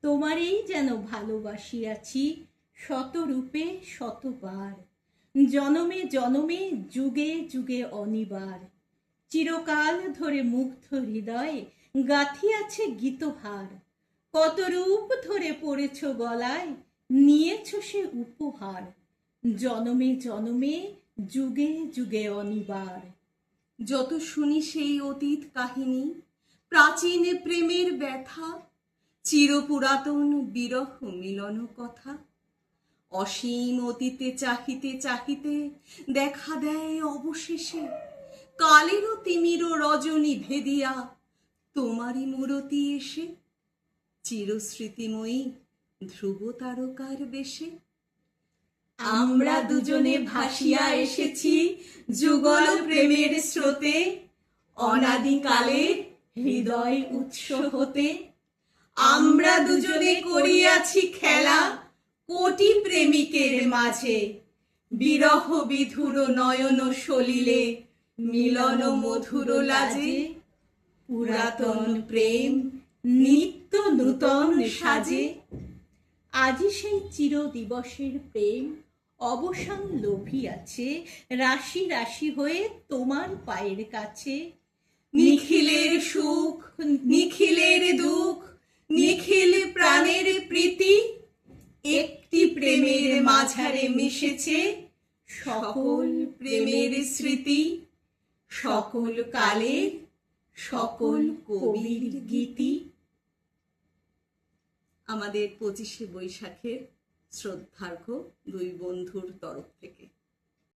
তোমারই যেন ভালোবাসিয়াছি শতরূপে শতবার, জনমে জনমে যুগে যুগে অনিবার। চিরকাল ধরে মুগ্ধ হৃদয়ে গাঁথিয়াছে গীতভার, কত রূপ ধরে পড়েছ গলায়, নিয়েছ সে উপহার। জনমে জনমে যুগে যুগে অনিবার। যত শুনি সেই অতীত কাহিনী, প্রাচীন প্রেমের ব্যথা, চিরপুরাতন বিরহ মিলন কথা, অসীম অতীতে চাহিতে চাহিতে দেখা দেয় অবশেষে কালেরও তিমির রজনী ভেদিয়া তোমারই মূরতি এসে, চিরস্মৃতিময়ী ধ্রুব তারকার বেশে। আমরা দুজনে ভাসিয়া এসেছি যুগল প্রেমের স্রোতে, অনাদিকালে হৃদয় উৎস হতে। আমরা দুজনে করিয়াছি খেলা কোটি প্রেমিকের মাঝে, বিরহ বিধুর নয়ন সলিলে মিলন মধুর লাজে। পুরাতন প্রেম নিত্য নূতন সাজে। আজি সেই চির দিবসের প্রেম অবসান লোভিয়াছে, রাশি রাশি হয়ে তোমার পায়ের কাছে। নিখিলের সুখ নিখিলের দুঃখ, নিখিল প্রাণের প্রীতি, একটি প্রেমের মাঝারে মিশেছে সকল প্রেমের স্মৃতি, সকল কালের সকল কবির গীতি। আমাদের 25শে বৈশাখের শ্রদ্ধার্ঘ্য দুই বন্ধুর তরফ থেকে।